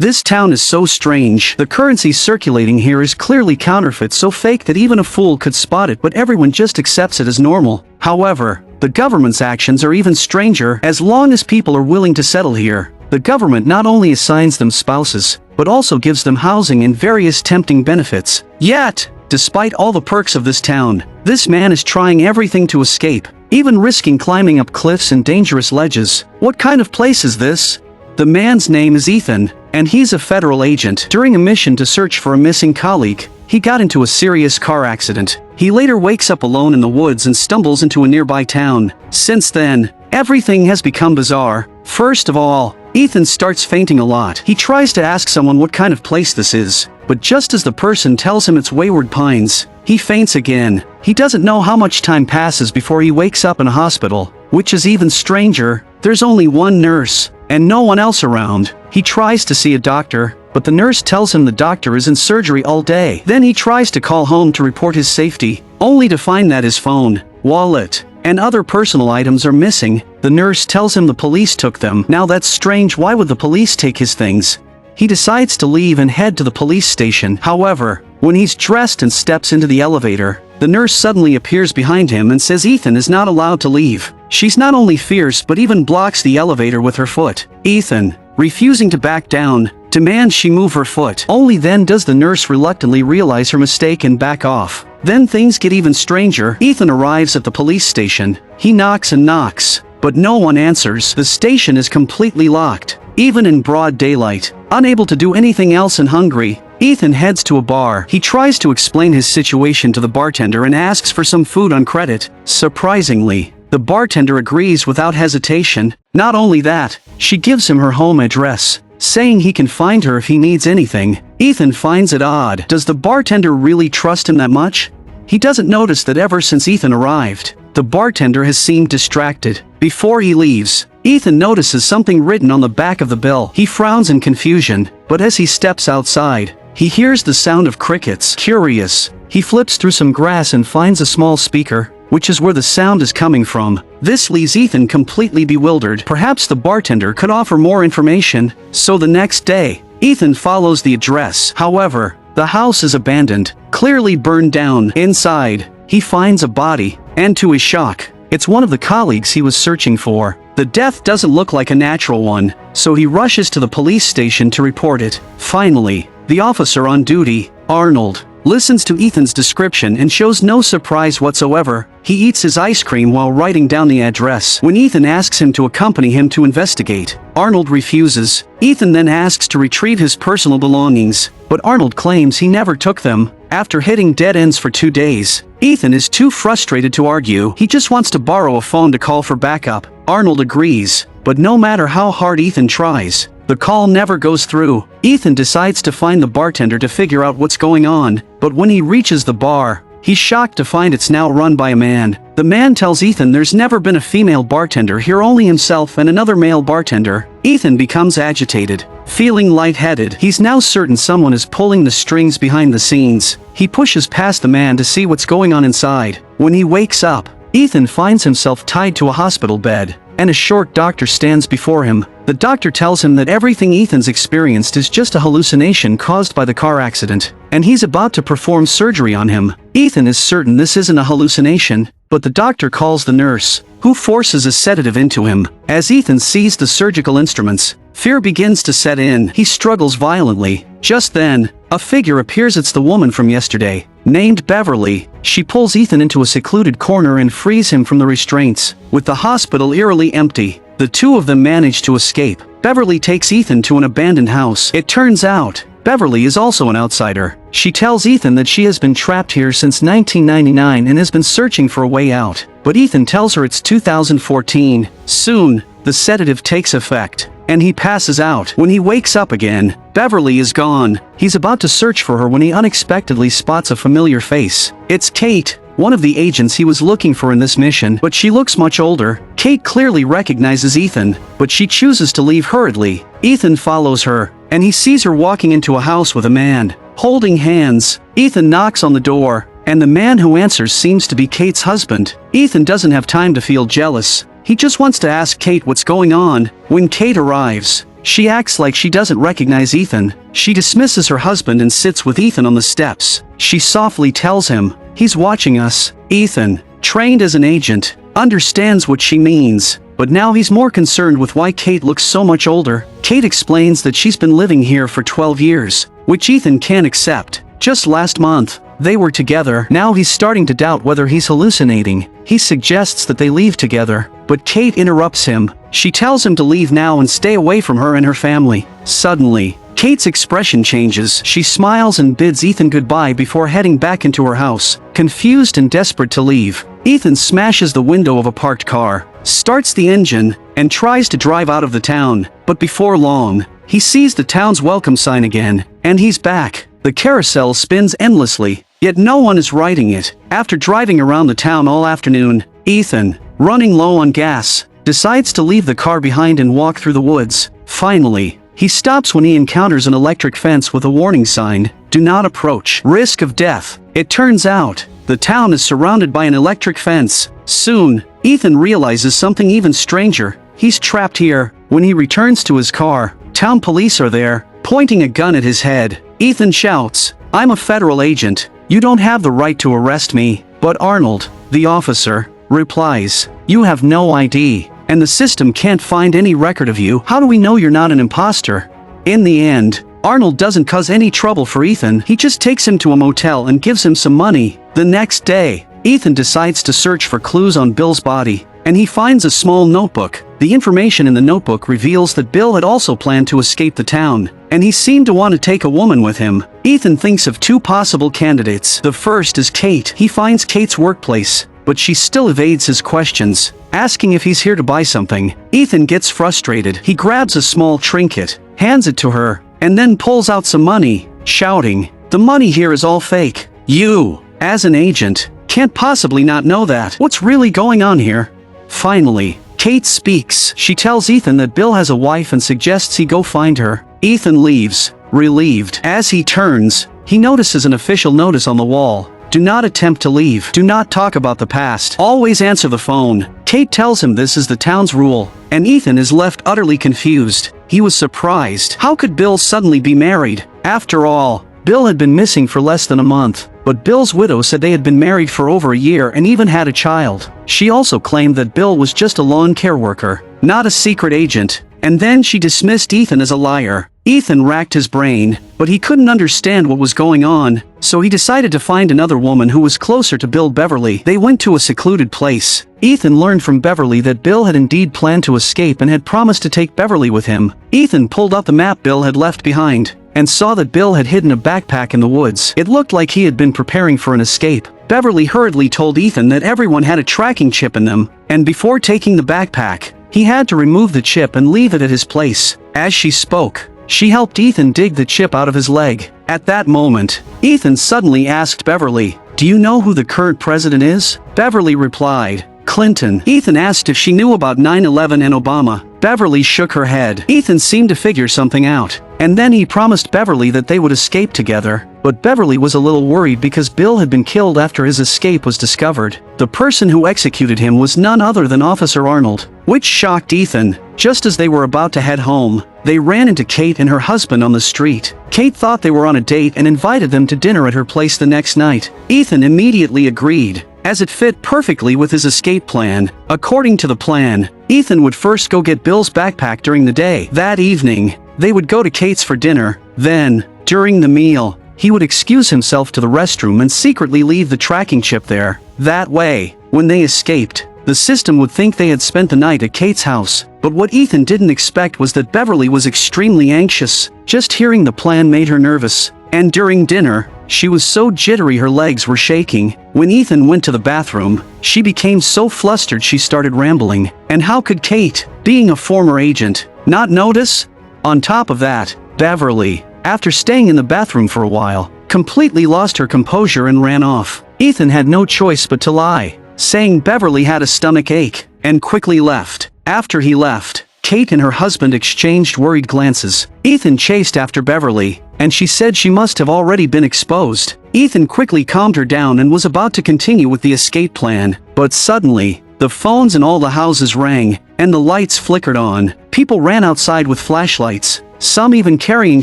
This town is so strange. The currency circulating here is clearly counterfeit, so fake that even a fool could spot it, but everyone just accepts it as normal. However, the government's actions are even stranger. As long as people are willing to settle here, the government not only assigns them spouses, but also gives them housing and various tempting benefits. Yet, despite all the perks of this town, this man is trying everything to escape, even risking climbing up cliffs and dangerous ledges. What kind of place is this? The man's name is Ethan, and he's a federal agent. During a mission to search for a missing colleague, he got into a serious car accident. He later wakes up alone in the woods and stumbles into a nearby town. Since then, everything has become bizarre. First of all, Ethan starts fainting a lot. He tries to ask someone what kind of place this is, but just as the person tells him it's Wayward Pines, he faints again. He doesn't know how much time passes before he wakes up in a hospital, which is even stranger. There's only one nurse, and no one else around. He tries to see a doctor, but the nurse tells him the doctor is in surgery all day. Then he tries to call home to report his safety, only to find that his phone, wallet, and other personal items are missing. The nurse tells him the police took them. Now that's strange. Why would the police take his things? He decides to leave and head to the police station. However, when he's dressed and steps into the elevator, the nurse suddenly appears behind him and says Ethan is not allowed to leave. She's not only fierce but even blocks the elevator with her foot. Ethan, refusing to back down, demands she move her foot. Only then does the nurse reluctantly realize her mistake and back off. Then things get even stranger. Ethan arrives at the police station. He knocks and knocks, but no one answers. The station is completely locked, even in broad daylight. Unable to do anything else and hungry, Ethan heads to a bar. He tries to explain his situation to the bartender and asks for some food on credit. Surprisingly, the bartender agrees without hesitation. Not only that, she gives him her home address, saying he can find her if he needs anything. Ethan finds it odd. Does the bartender really trust him that much? He doesn't notice that ever since Ethan arrived, the bartender has seemed distracted. Before he leaves, Ethan notices something written on the back of the bill. He frowns in confusion, but as he steps outside, he hears the sound of crickets. Curious, he flips through some grass and finds a small speaker, which is where the sound is coming from. This leaves Ethan completely bewildered. Perhaps the bartender could offer more information. So the next day, Ethan follows the address. However, the house is abandoned, clearly burned down. Inside, he finds a body, and to his shock, it's one of the colleagues he was searching for. The death doesn't look like a natural one, so he rushes to the police station to report it. Finally, the officer on duty, Arnold, listens to Ethan's description and shows no surprise whatsoever. He eats his ice cream while writing down the address. When Ethan asks him to accompany him to investigate, Arnold refuses. Ethan then asks to retrieve his personal belongings, but Arnold claims he never took them. After hitting dead ends for 2 days, Ethan is too frustrated to argue. He just wants to borrow a phone to call for backup. Arnold agrees, but no matter how hard Ethan tries, the call never goes through. Ethan decides to find the bartender to figure out what's going on, but when he reaches the bar, he's shocked to find it's now run by a man. The man tells Ethan there's never been a female bartender here, only himself and another male bartender. Ethan becomes agitated. Feeling lightheaded, he's now certain someone is pulling the strings behind the scenes. He pushes past the man to see what's going on inside. When he wakes up, Ethan finds himself tied to a hospital bed, and a short doctor stands before him. The doctor tells him that everything Ethan's experienced is just a hallucination caused by the car accident, and he's about to perform surgery on him. Ethan is certain this isn't a hallucination, but the doctor calls the nurse, who forces a sedative into him. As Ethan sees the surgical instruments, fear begins to set in. He struggles violently. Just then, a figure appears. It's the woman from yesterday, named Beverly. She pulls Ethan into a secluded corner and frees him from the restraints. With the hospital eerily empty, the two of them manage to escape. Beverly takes Ethan to an abandoned house. It turns out, Beverly is also an outsider. She tells Ethan that she has been trapped here since 1999 and has been searching for a way out. But Ethan tells her it's 2014. Soon, the sedative takes effect, and he passes out. When he wakes up again, Beverly is gone. He's about to search for her when he unexpectedly spots a familiar face. It's Kate, one of the agents he was looking for in this mission, but she looks much older. Kate clearly recognizes Ethan, but she chooses to leave hurriedly. Ethan follows her, and he sees her walking into a house with a man, holding hands. Ethan knocks on the door, and the man who answers seems to be Kate's husband. Ethan doesn't have time to feel jealous. He just wants to ask Kate what's going on. When Kate arrives, She acts like she doesn't recognize Ethan. She dismisses her husband and sits with Ethan on the steps. She softly tells him, "He's watching us." Ethan, trained as an agent, understands what she means, but now he's more concerned with why Kate looks so much older. Kate explains that she's been living here for 12 years, which Ethan can't accept. Just last month, they were together. Now he's starting to doubt whether he's hallucinating. He suggests that they leave together, but Kate interrupts him. She tells him to leave now and stay away from her and her family. Suddenly, Kate's expression changes. She smiles and bids Ethan goodbye before heading back into her house. Confused and desperate to leave, Ethan smashes the window of a parked car, starts the engine, and tries to drive out of the town. But before long, he sees the town's welcome sign again, and he's back. The carousel spins endlessly, yet no one is riding it. After driving around the town all afternoon, Ethan, running low on gas, decides to leave the car behind and walk through the woods. Finally, he stops when he encounters an electric fence with a warning sign, "Do not approach. Risk of death." It turns out, the town is surrounded by an electric fence. Soon, Ethan realizes something even stranger. He's trapped here. When he returns to his car, town police are there, pointing a gun at his head. Ethan shouts, "I'm a federal agent. You don't have the right to arrest me." But Arnold, the officer, replies, "You have no ID, and the system can't find any record of you. How do we know you're not an imposter?" In the end, Arnold doesn't cause any trouble for Ethan. He just takes him to a motel and gives him some money. The next day, Ethan decides to search for clues on Bill's body, and he finds a small notebook. The information in the notebook reveals that Bill had also planned to escape the town, and he seemed to want to take a woman with him. Ethan thinks of two possible candidates. The first is Kate. He finds Kate's workplace, but she still evades his questions, asking if he's here to buy something. Ethan gets frustrated. He grabs a small trinket, hands it to her, and then pulls out some money, shouting, "The money here is all fake. You, as an agent, can't possibly not know that. What's really going on here?" Finally, Kate speaks. She tells Ethan that Bill has a wife and suggests he go find her. Ethan leaves, relieved. As he turns, he notices an official notice on the wall. "Do not attempt to leave. Do not talk about the past. Always answer the phone." Kate tells him this is the town's rule, and Ethan is left utterly confused. He was surprised. How could Bill suddenly be married? After all, Bill had been missing for less than a month, but Bill's widow said they had been married for over a year and even had a child. She also claimed that Bill was just a lawn care worker, not a secret agent, and then she dismissed Ethan as a liar. Ethan racked his brain, but he couldn't understand what was going on, so he decided to find another woman who was closer to Bill. Beverly. They went to a secluded place. Ethan learned from Beverly that Bill had indeed planned to escape and had promised to take Beverly with him. Ethan pulled out the map Bill had left behind, and saw that Bill had hidden a backpack in the woods. It looked like he had been preparing for an escape. Beverly hurriedly told Ethan that everyone had a tracking chip in them, and before taking the backpack, he had to remove the chip and leave it at his place. As she spoke, she helped Ethan dig the chip out of his leg. At that moment, Ethan suddenly asked Beverly, "Do you know who the current president is?" Beverly replied, "Clinton." Ethan asked if she knew about 9/11 and Obama. Beverly shook her head. Ethan seemed to figure something out, and then he promised Beverly that they would escape together. But Beverly was a little worried because Bill had been killed after his escape was discovered. The person who executed him was none other than Officer Arnold, which shocked Ethan. Just as they were about to head home, they ran into Kate and her husband on the street. Kate thought they were on a date and invited them to dinner at her place the next night. Ethan immediately agreed, as it fit perfectly with his escape plan. According to the plan, Ethan would first go get Bill's backpack during the day. That evening, they would go to Kate's for dinner. Then, during the meal, he would excuse himself to the restroom and secretly leave the tracking chip there. That way, when they escaped, the system would think they had spent the night at Kate's house. But what Ethan didn't expect was that Beverly was extremely anxious. Just hearing the plan made her nervous. And during dinner, she was so jittery her legs were shaking. When Ethan went to the bathroom, she became so flustered she started rambling. And how could Kate, being a former agent, not notice? On top of that, Beverly, after staying in the bathroom for a while, completely lost her composure and ran off. Ethan had no choice but to lie, saying Beverly had a stomach ache, and quickly left. After he left, Kate and her husband exchanged worried glances. Ethan chased after Beverly, and she said she must have already been exposed. Ethan quickly calmed her down and was about to continue with the escape plan, but suddenly, the phones in all the houses rang, and the lights flickered on. People ran outside with flashlights, some even carrying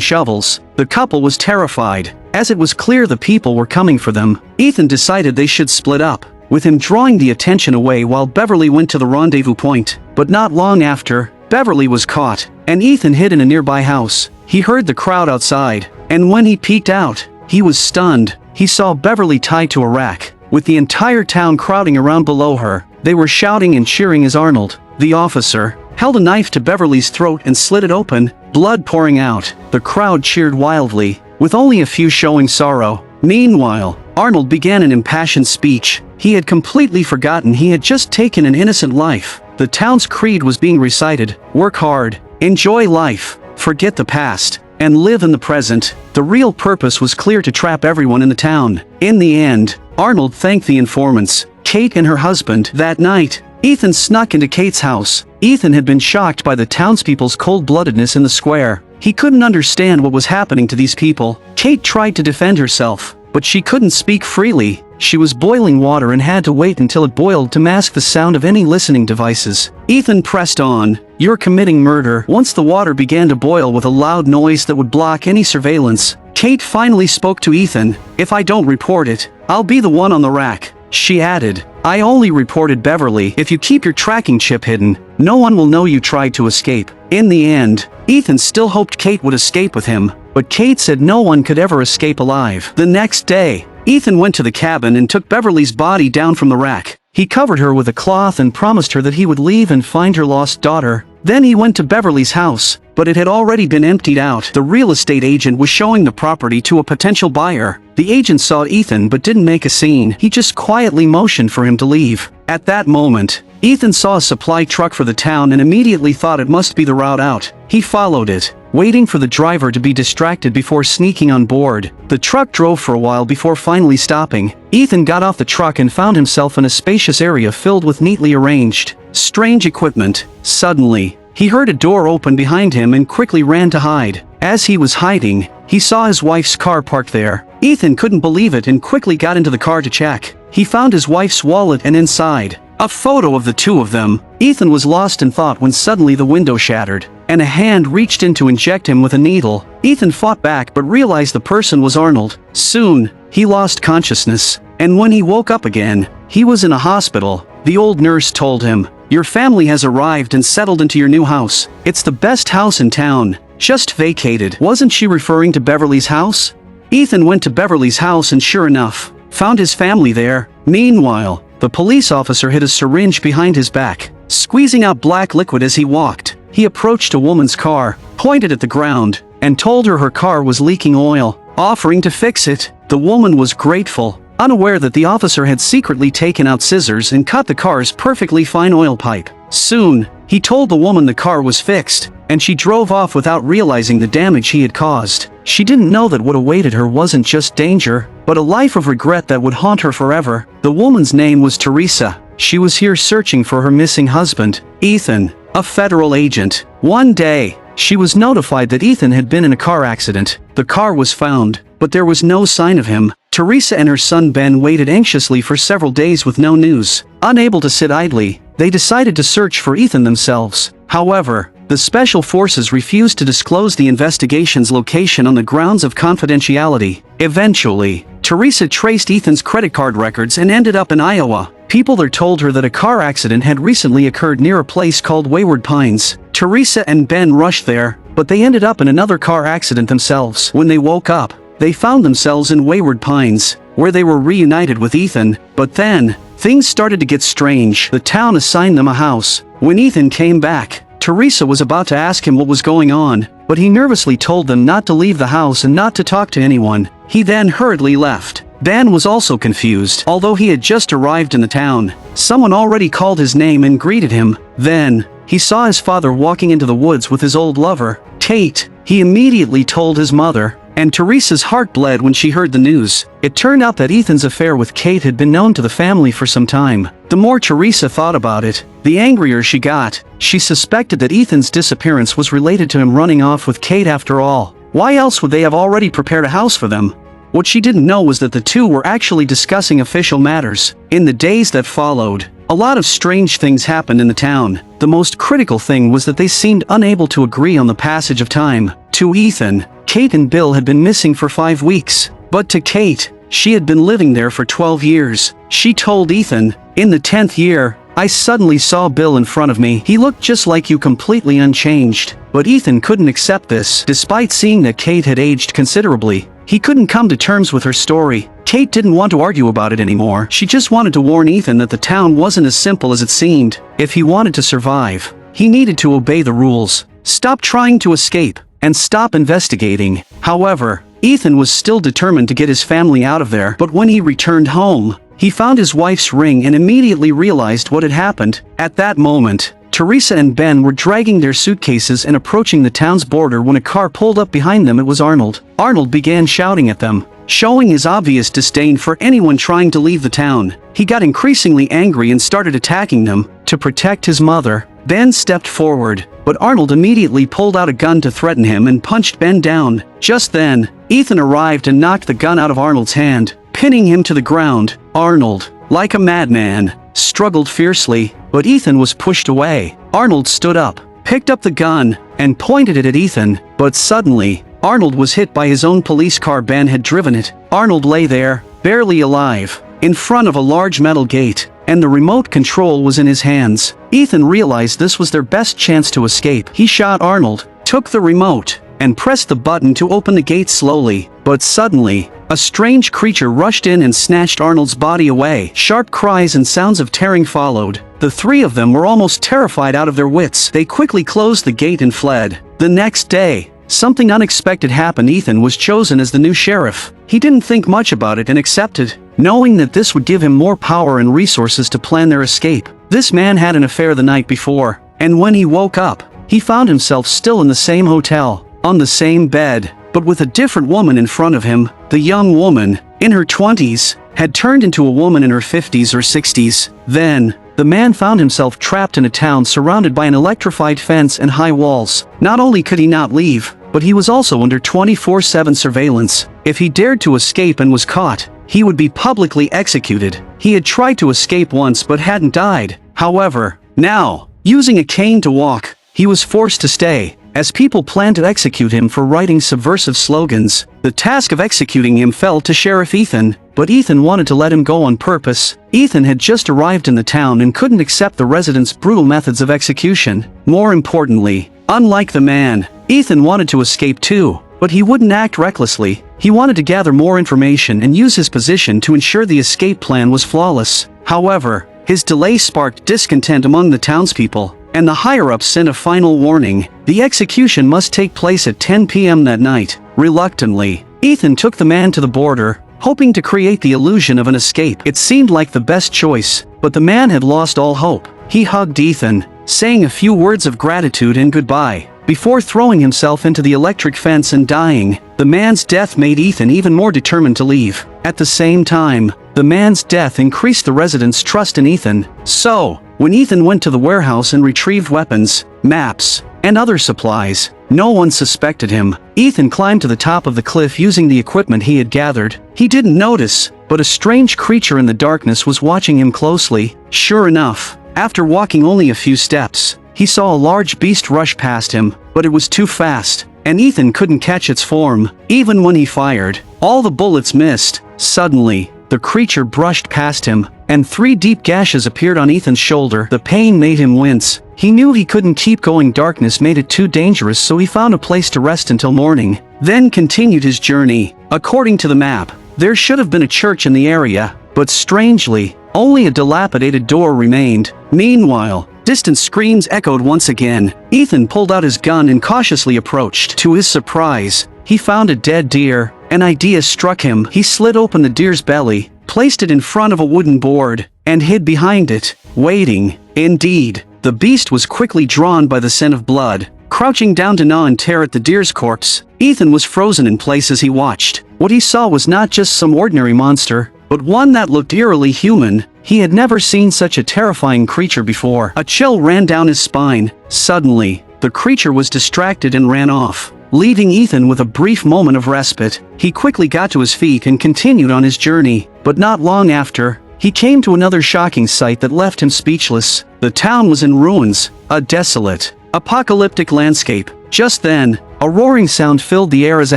shovels. The couple was terrified. As it was clear the people were coming for them, Ethan decided they should split up, with him drawing the attention away while Beverly went to the rendezvous point. But not long after, Beverly was caught, and Ethan hid in a nearby house. He heard the crowd outside, and when he peeked out, he was stunned. He saw Beverly tied to a rack, with the entire town crowding around below her. They were shouting and cheering as Arnold, the officer, held a knife to Beverly's throat and slit it open, blood pouring out. The crowd cheered wildly, with only a few showing sorrow. Meanwhile, Arnold began an impassioned speech. He had completely forgotten he had just taken an innocent life. The town's creed was being recited: work hard, enjoy life, forget the past, and live in the present. The real purpose was clear: to trap everyone in the town. In the end, Arnold thanked the informants, Kate and her husband. That night, Ethan snuck into Kate's house. Ethan had been shocked by the townspeople's cold-bloodedness in the square. He couldn't understand what was happening to these people. Kate tried to defend herself, but she couldn't speak freely. She was boiling water and had to wait until it boiled to mask the sound of any listening devices. Ethan pressed on. "You're committing murder." Once the water began to boil with a loud noise that would block any surveillance, Kate finally spoke to Ethan. "If I don't report it, I'll be the one on the rack." She added, "I only reported Beverly. If you keep your tracking chip hidden, no one will know you tried to escape." In the end, Ethan still hoped Kate would escape with him, but Kate said no one could ever escape alive. The next day, Ethan went to the cabin and took Beverly's body down from the rack. He covered her with a cloth and promised her that he would leave and find her lost daughter. Then he went to Beverly's house, but it had already been emptied out. The real estate agent was showing the property to a potential buyer. The agent saw Ethan but didn't make a scene. He just quietly motioned for him to leave. At that moment, Ethan saw a supply truck for the town and immediately thought it must be the route out. He followed it, waiting for the driver to be distracted before sneaking on board. The truck drove for a while before finally stopping. Ethan got off the truck and found himself in a spacious area filled with neatly arranged, strange equipment. Suddenly, he heard a door open behind him and quickly ran to hide. As he was hiding, he saw his wife's car parked there. Ethan couldn't believe it and quickly got into the car to check. He found his wife's wallet and inside, a photo of the two of them. Ethan was lost in thought when suddenly the window shattered, and a hand reached in to inject him with a needle. Ethan fought back but realized the person was Arnold. Soon, he lost consciousness, and when he woke up again, he was in a hospital. The old nurse told him, "Your family has arrived and settled into your new house. It's the best house in town, just vacated." Wasn't she referring to Beverly's house? Ethan went to Beverly's house and sure enough, found his family there. Meanwhile, the police officer hid a syringe behind his back, squeezing out black liquid as he walked. He approached a woman's car, pointed at the ground, and told her her car was leaking oil, offering to fix it. The woman was grateful, unaware that the officer had secretly taken out scissors and cut the car's perfectly fine oil pipe. Soon, he told the woman the car was fixed, and she drove off without realizing the damage he had caused. She didn't know that what awaited her wasn't just danger, but a life of regret that would haunt her forever. The woman's name was Teresa. She was here searching for her missing husband, Ethan, a federal agent. One day, she was notified that Ethan had been in a car accident. The car was found, but there was no sign of him. Teresa and her son Ben waited anxiously for several days with no news. Unable to sit idly, they decided to search for Ethan themselves. However, the special forces refused to disclose the investigation's location on the grounds of confidentiality. Eventually, Teresa traced Ethan's credit card records and ended up in Iowa. People there told her that a car accident had recently occurred near a place called Wayward Pines. Teresa and Ben rushed there, but they ended up in another car accident themselves. When they woke up, they found themselves in Wayward Pines, where they were reunited with Ethan. But then, things started to get strange. The town assigned them a house. When Ethan came back, Teresa was about to ask him what was going on, but he nervously told them not to leave the house and not to talk to anyone. He then hurriedly left. Ben was also confused. Although he had just arrived in the town, someone already called his name and greeted him. Then, he saw his father walking into the woods with his old lover, Kate. He immediately told his mother, and Teresa's heart bled when she heard the news. It turned out that Ethan's affair with Kate had been known to the family for some time. The more Teresa thought about it, the angrier she got. She suspected that Ethan's disappearance was related to him running off with Kate after all. Why else would they have already prepared a house for them? What she didn't know was that the two were actually discussing official matters. In the days that followed, A lot of strange things happened in the town. The most critical thing was that they seemed unable to agree on the passage of time. To Ethan, Kate and Bill had been missing for 5 weeks. But to Kate, she had been living there for 12 years. She told Ethan, "In the 10th year, I suddenly saw Bill in front of me. He looked just like you, completely unchanged." But Ethan couldn't accept this. Despite seeing that Kate had aged considerably, he couldn't come to terms with her story. Kate didn't want to argue about it anymore. She just wanted to warn Ethan that the town wasn't as simple as it seemed. If he wanted to survive, he needed to obey the rules, stop trying to escape, and stop investigating. However, Ethan was still determined to get his family out of there. But when he returned home, he found his wife's ring and immediately realized what had happened. At that moment, Teresa and Ben were dragging their suitcases and approaching the town's border when a car pulled up behind them. It was Arnold. Arnold began shouting at them, showing his obvious disdain for anyone trying to leave the town. He got increasingly angry and started attacking them. To protect his mother, Ben stepped forward, but Arnold immediately pulled out a gun to threaten him and punched Ben down. Just then, Ethan arrived and knocked the gun out of Arnold's hand, pinning him to the ground. Arnold, like a madman, struggled fiercely, but Ethan was pushed away. Arnold stood up, picked up the gun, and pointed it at Ethan, but suddenly, Arnold was hit by his own police car. Ben had driven it. Arnold lay there, barely alive, in front of a large metal gate, and the remote control was in his hands. Ethan realized this was their best chance to escape. He shot Arnold, took the remote, and pressed the button to open the gate slowly. But suddenly, a strange creature rushed in and snatched Arnold's body away. Sharp cries and sounds of tearing followed. The three of them were almost terrified out of their wits. They quickly closed the gate and fled. The next day, something unexpected happened. Ethan was chosen as the new sheriff. He didn't think much about it and accepted, knowing that this would give him more power and resources to plan their escape. This man had an affair the night before, and when he woke up, he found himself still in the same hotel, on the same bed, but with a different woman in front of him. The young woman, in her 20s, had turned into a woman in her 50s or 60s. Then, the man found himself trapped in a town surrounded by an electrified fence and high walls. Not only could he not leave, but he was also under 24/7 surveillance. If he dared to escape and was caught, he would be publicly executed. He had tried to escape once but hadn't died. However, now, using a cane to walk, he was forced to stay, as people planned to execute him for writing subversive slogans. The task of executing him fell to Sheriff Ethan, but Ethan wanted to let him go on purpose. Ethan had just arrived in the town and couldn't accept the residents' brutal methods of execution. More importantly, unlike the man, Ethan wanted to escape too, but he wouldn't act recklessly. He wanted to gather more information and use his position to ensure the escape plan was flawless. However, his delay sparked discontent among the townspeople, and the higher-ups sent a final warning. The execution must take place at 10 p.m. that night. Reluctantly, Ethan took the man to the border, hoping to create the illusion of an escape. It seemed like the best choice, but the man had lost all hope. He hugged Ethan, saying a few words of gratitude and goodbye, before throwing himself into the electric fence and dying. The man's death made Ethan even more determined to leave. At the same time, the man's death increased the residents' trust in Ethan. So, when Ethan went to the warehouse and retrieved weapons, maps, and other supplies, no one suspected him. Ethan climbed to the top of the cliff using the equipment he had gathered. He didn't notice, but a strange creature in the darkness was watching him closely. Sure enough, after walking only a few steps, he saw a large beast rush past him, but it was too fast, and Ethan couldn't catch its form. Even when he fired, all the bullets missed. Suddenly, the creature brushed past him, and 3 deep gashes appeared on Ethan's shoulder. The pain made him wince. He knew he couldn't keep going. Darkness made it too dangerous, so he found a place to rest until morning, then continued his journey. According to the map, there should have been a church in the area, but strangely, only a dilapidated door remained. Meanwhile, distant screams echoed once again. Ethan pulled out his gun and cautiously approached. To his surprise, he found a dead deer. An idea struck him. He slit open the deer's belly, placed it in front of a wooden board, and hid behind it, waiting. Indeed, the beast was quickly drawn by the scent of blood, crouching down to gnaw and tear at the deer's corpse. Ethan was frozen in place as he watched. What he saw was not just some ordinary monster, but one that looked eerily human. He had never seen such a terrifying creature before. A chill ran down his spine. Suddenly, the creature was distracted and ran off, leaving Ethan with a brief moment of respite. He quickly got to his feet and continued on his journey, but not long after, he came to another shocking sight that left him speechless. The town was in ruins, a desolate, apocalyptic landscape. Just then, a roaring sound filled the air as a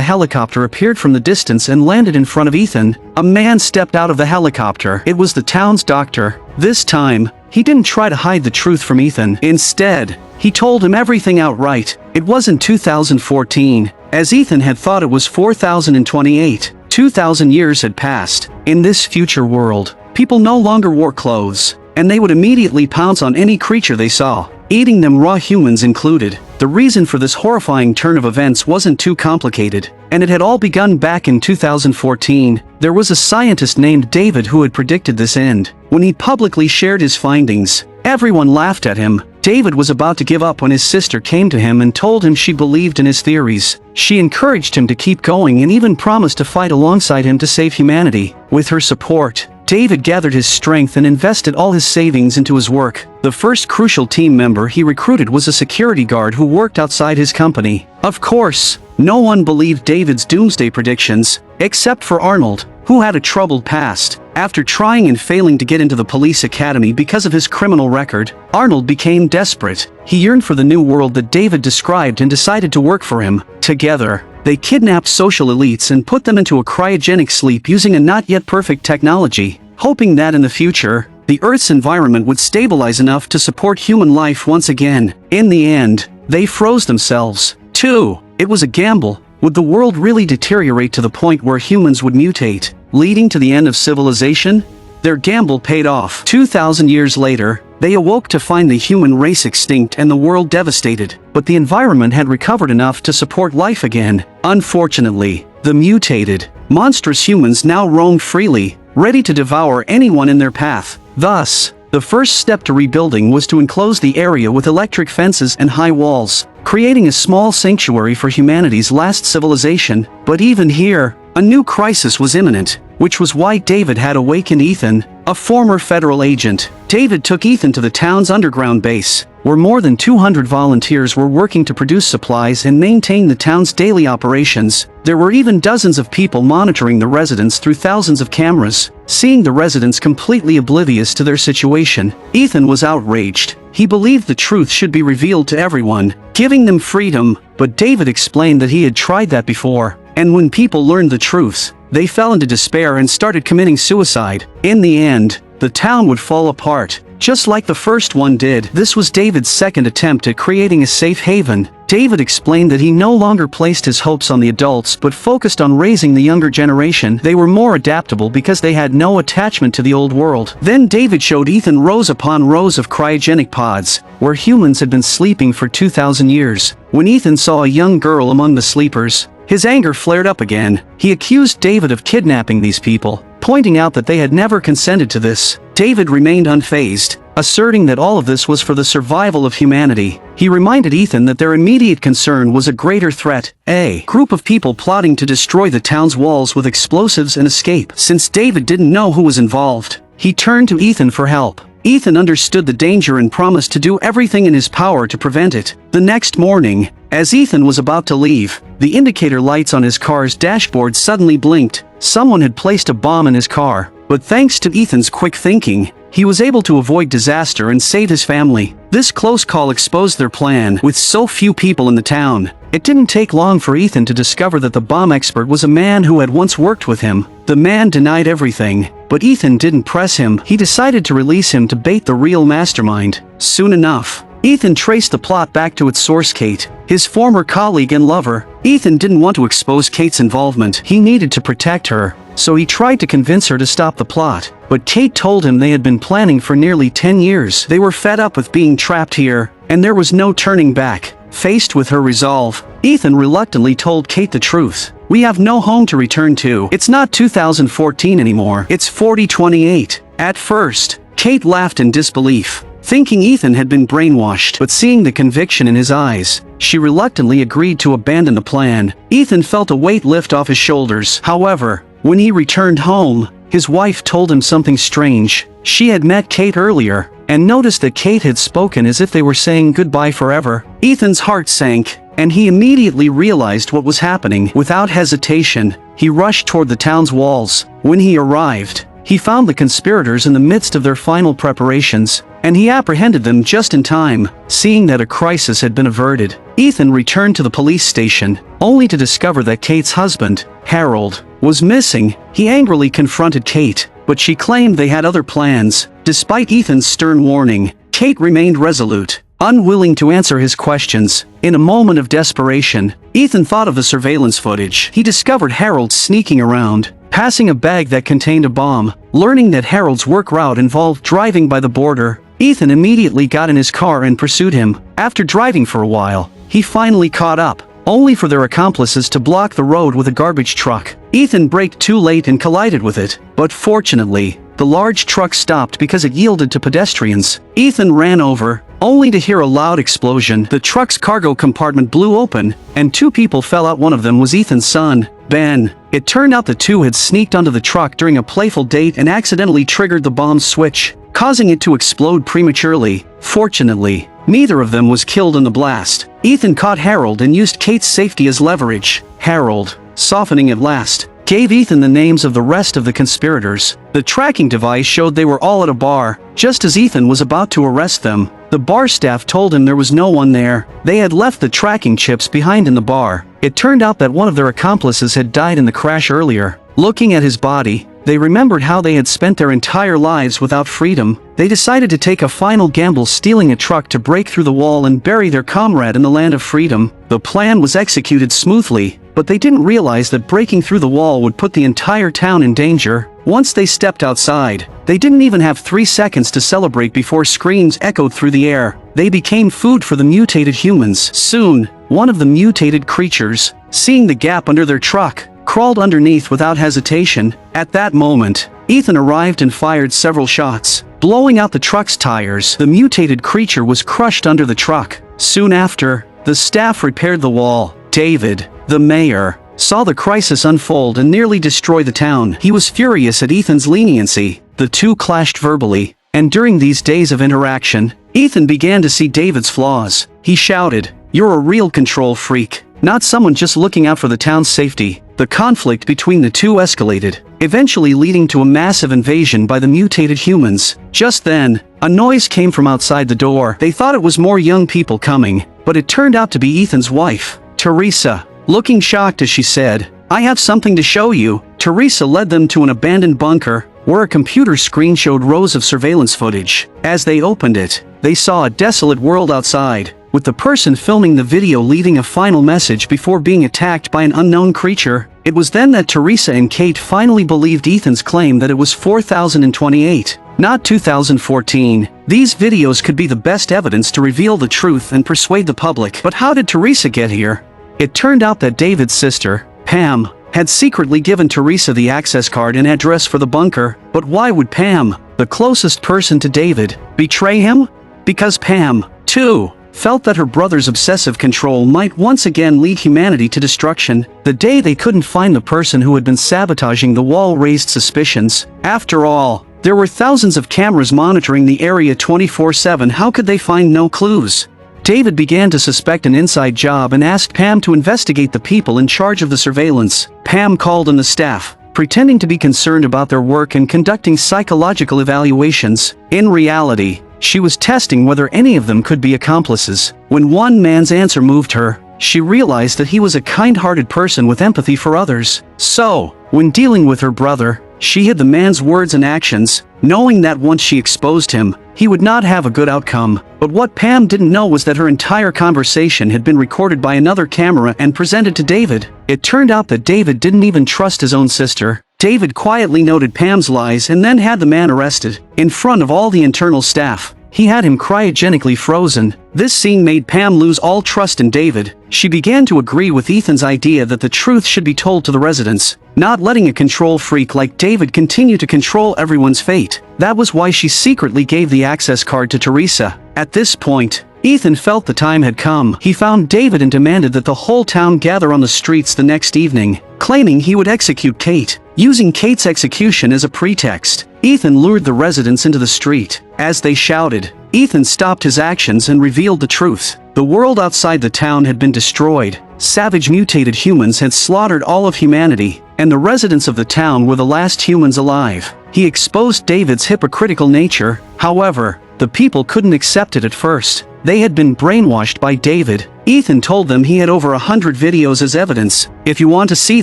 helicopter appeared from the distance and landed in front of Ethan. A man stepped out of the helicopter. It was the town's doctor. This time, he didn't try to hide the truth from Ethan. Instead, he told him everything outright. It wasn't 2014, as Ethan had thought it was 4028. 2,000 years had passed. In this future world, people no longer wore clothes, and they would immediately pounce on any creature they saw, eating them raw, humans included. The reason for this horrifying turn of events wasn't too complicated, and it had all begun back in 2014. There was a scientist named David who had predicted this end. When he publicly shared his findings, everyone laughed at him. David was about to give up when his sister came to him and told him she believed in his theories. She encouraged him to keep going and even promised to fight alongside him to save humanity. With her support, David gathered his strength and invested all his savings into his work. The first crucial team member he recruited was a security guard who worked outside his company. Of course, no one believed David's doomsday predictions, except for Arnold, who had a troubled past. After trying and failing to get into the police academy because of his criminal record, Arnold became desperate. He yearned for the new world that David described and decided to work for him. Together, they kidnapped social elites and put them into a cryogenic sleep using a not yet perfect technology, hoping that in the future, the Earth's environment would stabilize enough to support human life once again. In the end, they froze themselves, too. It was a gamble. Would the world really deteriorate to the point where humans would mutate, leading to the end of civilization? Their gamble paid off. 2,000 years later, they awoke to find the human race extinct and the world devastated, but the environment had recovered enough to support life again. Unfortunately, the mutated, monstrous humans now roamed freely, ready to devour anyone in their path. Thus, the first step to rebuilding was to enclose the area with electric fences and high walls, creating a small sanctuary for humanity's last civilization. But even here, a new crisis was imminent, which was why David had awakened Ethan, a former federal agent. David took Ethan to the town's underground base, where more than 200 volunteers were working to produce supplies and maintain the town's daily operations. There were even dozens of people monitoring the residents through thousands of cameras. Seeing the residents completely oblivious to their situation, Ethan was outraged. He believed the truth should be revealed to everyone, giving them freedom, but David explained that he had tried that before, and when people learned the truth, they fell into despair and started committing suicide. In the end, the town would fall apart, just like the first one did. This was David's second attempt at creating a safe haven. David explained that he no longer placed his hopes on the adults but focused on raising the younger generation. They were more adaptable because they had no attachment to the old world. Then David showed Ethan rows upon rows of cryogenic pods, where humans had been sleeping for 2,000 years. When Ethan saw a young girl among the sleepers, his anger flared up again. He accused David of kidnapping these people, pointing out that they had never consented to this. David remained unfazed, asserting that all of this was for the survival of humanity. He reminded Ethan that their immediate concern was a greater threat, a group of people plotting to destroy the town's walls with explosives and escape. Since David didn't know who was involved, he turned to Ethan for help. Ethan understood the danger and promised to do everything in his power to prevent it. The next morning, as Ethan was about to leave, the indicator lights on his car's dashboard suddenly blinked. Someone had placed a bomb in his car, but thanks to Ethan's quick thinking, he was able to avoid disaster and save his family. This close call exposed their plan. With so few people in the town, it didn't take long for Ethan to discover that the bomb expert was a man who had once worked with him. The man denied everything, but Ethan didn't press him. He decided to release him to bait the real mastermind. Soon enough, Ethan traced the plot back to its source, Kate, his former colleague and lover. Ethan didn't want to expose Kate's involvement. He needed to protect her, so he tried to convince her to stop the plot. But Kate told him they had been planning for nearly 10 years. They were fed up with being trapped here, and there was no turning back. Faced with her resolve, Ethan reluctantly told Kate the truth. "We have no home to return to. It's not 2014 anymore. It's 4028. At first, Kate laughed in disbelief, thinking Ethan had been brainwashed, but seeing the conviction in his eyes, she reluctantly agreed to abandon the plan. Ethan felt a weight lift off his shoulders. However, when he returned home, his wife told him something strange. She had met Kate earlier, and noticed that Kate had spoken as if they were saying goodbye forever. Ethan's heart sank, and he immediately realized what was happening. Without hesitation, he rushed toward the town's walls. When he arrived, he found the conspirators in the midst of their final preparations, and he apprehended them just in time. Seeing that a crisis had been averted, Ethan returned to the police station, only to discover that Kate's husband, Harold, was missing. He angrily confronted Kate, but she claimed they had other plans. Despite Ethan's stern warning, Kate remained resolute, unwilling to answer his questions. In a moment of desperation, Ethan thought of the surveillance footage. He discovered Harold sneaking around, passing a bag that contained a bomb. Learning that Harold's work route involved driving by the border, Ethan immediately got in his car and pursued him. After driving for a while, he finally caught up, only for their accomplices to block the road with a garbage truck. Ethan braked too late and collided with it, but fortunately, the large truck stopped because it yielded to pedestrians. Ethan ran over, only to hear a loud explosion. The truck's cargo compartment blew open, and two people fell out. One of them was Ethan's son, Ben. It turned out the two had sneaked onto the truck during a playful date and accidentally triggered the bomb's switch, causing it to explode prematurely. Fortunately, neither of them was killed in the blast. Ethan caught Harold and used Kate's safety as leverage. Harold, softening at last, gave Ethan the names of the rest of the conspirators. The tracking device showed they were all at a bar. Just as Ethan was about to arrest them, the bar staff told him there was no one there. They had left the tracking chips behind in the bar. It turned out that one of their accomplices had died in the crash earlier. Looking at his body, they remembered how they had spent their entire lives without freedom. They decided to take a final gamble, stealing a truck to break through the wall and bury their comrade in the land of freedom. The plan was executed smoothly, but they didn't realize that breaking through the wall would put the entire town in danger. Once they stepped outside, they didn't even have 3 seconds to celebrate before screams echoed through the air. They became food for the mutated humans. Soon, one of the mutated creatures, seeing the gap under their truck, crawled underneath without hesitation. At that moment, Ethan arrived and fired several shots, blowing out the truck's tires. The mutated creature was crushed under the truck. Soon after, the staff repaired the wall. David, the mayor, saw the crisis unfold and nearly destroy the town. He was furious at Ethan's leniency. The two clashed verbally, and during these days of interaction, Ethan began to see David's flaws. He shouted, "You're a real control freak, not someone just looking out for the town's safety." The conflict between the two escalated, eventually leading to a massive invasion by the mutated humans. Just then, a noise came from outside the door. They thought it was more young people coming, but it turned out to be Ethan's wife, Teresa. Looking shocked as she said, "I have something to show you." Teresa led them to an abandoned bunker, where a computer screen showed rows of surveillance footage. As they opened it, they saw a desolate world outside, with the person filming the video leaving a final message before being attacked by an unknown creature. It was then that Teresa and Kate finally believed Ethan's claim that it was 4028, not 2014. These videos could be the best evidence to reveal the truth and persuade the public. But how did Teresa get here? It turned out that David's sister, Pam, had secretly given Teresa the access card and address for the bunker. But why would Pam, the closest person to David, betray him? Because Pam, too, felt that her brother's obsessive control might once again lead humanity to destruction. The day they couldn't find the person who had been sabotaging the wall raised suspicions. After all, there were thousands of cameras monitoring the area 24/7. How could they find no clues? David began to suspect an inside job and asked Pam to investigate the people in charge of the surveillance. Pam called in the staff, pretending to be concerned about their work and conducting psychological evaluations. In reality, she was testing whether any of them could be accomplices. When one man's answer moved her, she realized that he was a kind-hearted person with empathy for others. So, when dealing with her brother, she hid the man's words and actions, knowing that once she exposed him, he would not have a good outcome. But what Pam didn't know was that her entire conversation had been recorded by another camera and presented to David. It turned out that David didn't even trust his own sister. David quietly noted Pam's lies and then had the man arrested. In front of all the internal staff, he had him cryogenically frozen. This scene made Pam lose all trust in David. She began to agree with Ethan's idea that the truth should be told to the residents, not letting a control freak like David continue to control everyone's fate. That was why she secretly gave the access card to Teresa. At this point, Ethan felt the time had come. He found David and demanded that the whole town gather on the streets the next evening, claiming he would execute Kate. Using Kate's execution as a pretext, Ethan lured the residents into the street. As they shouted, Ethan stopped his actions and revealed the truth. The world outside the town had been destroyed. Savage mutated humans had slaughtered all of humanity, and the residents of the town were the last humans alive. He exposed David's hypocritical nature. However, the people couldn't accept it at first. They had been brainwashed by David. Ethan told them he had over 100 videos as evidence. If you want to see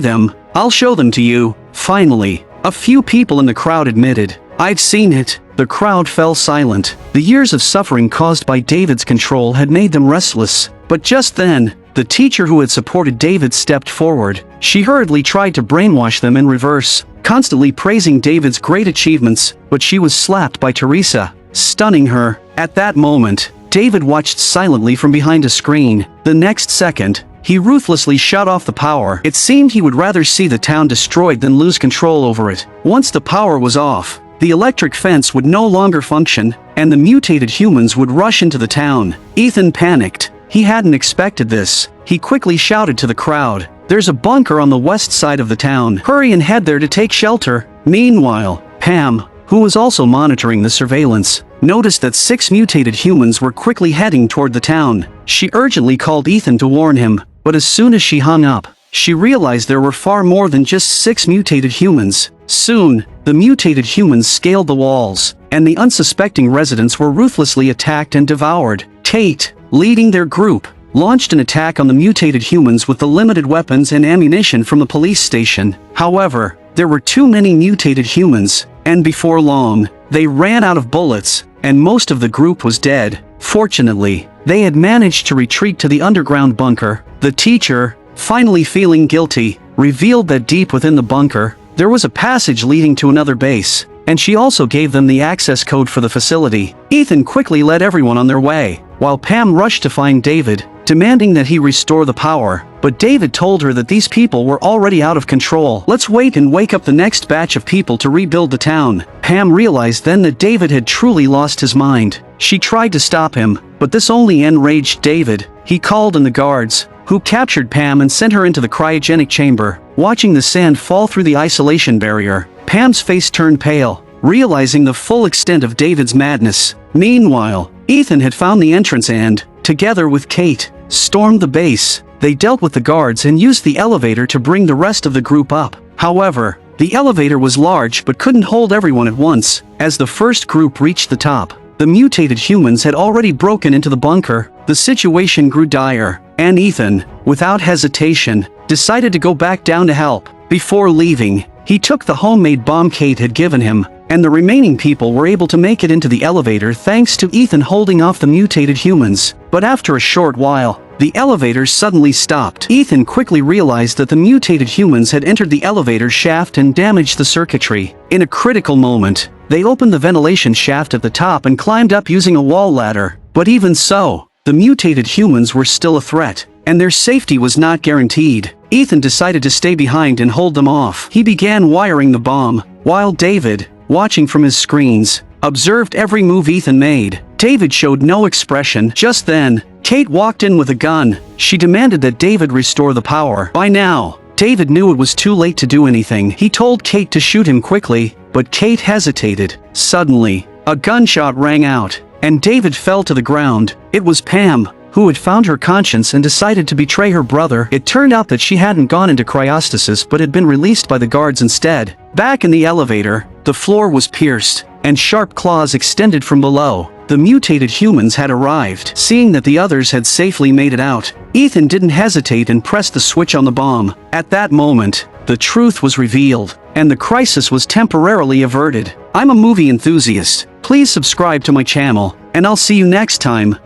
them, I'll show them to you. Finally, a few people in the crowd admitted, "I've seen it." The crowd fell silent. The years of suffering caused by David's control had made them restless. But just then, the teacher who had supported David stepped forward. She hurriedly tried to brainwash them in reverse, constantly praising David's great achievements, but she was slapped by Teresa, stunning her. At that moment, David watched silently from behind a screen. The next second, he ruthlessly shut off the power. It seemed he would rather see the town destroyed than lose control over it. Once the power was off, the electric fence would no longer function, and the mutated humans would rush into the town. Ethan panicked. He hadn't expected this. He quickly shouted to the crowd, "There's a bunker on the west side of the town. Hurry and head there to take shelter." Meanwhile, Pam, who was also monitoring the surveillance, noticed that 6 mutated humans were quickly heading toward the town. She urgently called Ethan to warn him, but as soon as she hung up, she realized there were far more than just 6 mutated humans. Soon, the mutated humans scaled the walls, and the unsuspecting residents were ruthlessly attacked and devoured. Kate, leading their group, launched an attack on the mutated humans with the limited weapons and ammunition from the police station. However, there were too many mutated humans, and before long, they ran out of bullets, and most of the group was dead. Fortunately, they had managed to retreat to the underground bunker. The teacher, finally feeling guilty, revealed that deep within the bunker, there was a passage leading to another base, and she also gave them the access code for the facility. Ethan quickly led everyone on their way, while Pam rushed to find David, demanding that he restore the power. But David told her that these people were already out of control. "Let's wait and wake up the next batch of people to rebuild the town." Pam realized then that David had truly lost his mind. She tried to stop him, but this only enraged David. He called in the guards, who captured Pam and sent her into the cryogenic chamber. Watching the sand fall through the isolation barrier, Pam's face turned pale, realizing the full extent of David's madness. Meanwhile, Ethan had found the entrance and, together with Kate, stormed the base. They dealt with the guards and used the elevator to bring the rest of the group up. However, the elevator was large but couldn't hold everyone at once. As the first group reached the top, the mutated humans had already broken into the bunker. The situation grew dire, and Ethan, without hesitation, decided to go back down to help. Before leaving, he took the homemade bomb Kate had given him, and the remaining people were able to make it into the elevator thanks to Ethan holding off the mutated humans. But after a short while, the elevator suddenly stopped. Ethan quickly realized that the mutated humans had entered the elevator shaft and damaged the circuitry. In a critical moment, they opened the ventilation shaft at the top and climbed up using a wall ladder. But even so, the mutated humans were still a threat, and their safety was not guaranteed. Ethan decided to stay behind and hold them off. He began wiring the bomb, while David, watching from his screens, observed every move Ethan made. David showed no expression. Just then, Kate walked in with a gun. She demanded that David restore the power. By now, David knew it was too late to do anything. He told Kate to shoot him quickly, but Kate hesitated. Suddenly, a gunshot rang out, and David fell to the ground. It was Pam, who had found her conscience and decided to betray her brother. It turned out that she hadn't gone into cryostasis but had been released by the guards instead. Back in the elevator, the floor was pierced, and sharp claws extended from below. The mutated humans had arrived. Seeing that the others had safely made it out, Ethan didn't hesitate and pressed the switch on the bomb. At that moment, the truth was revealed, and the crisis was temporarily averted. I'm a movie enthusiast. Please subscribe to my channel, and I'll see you next time.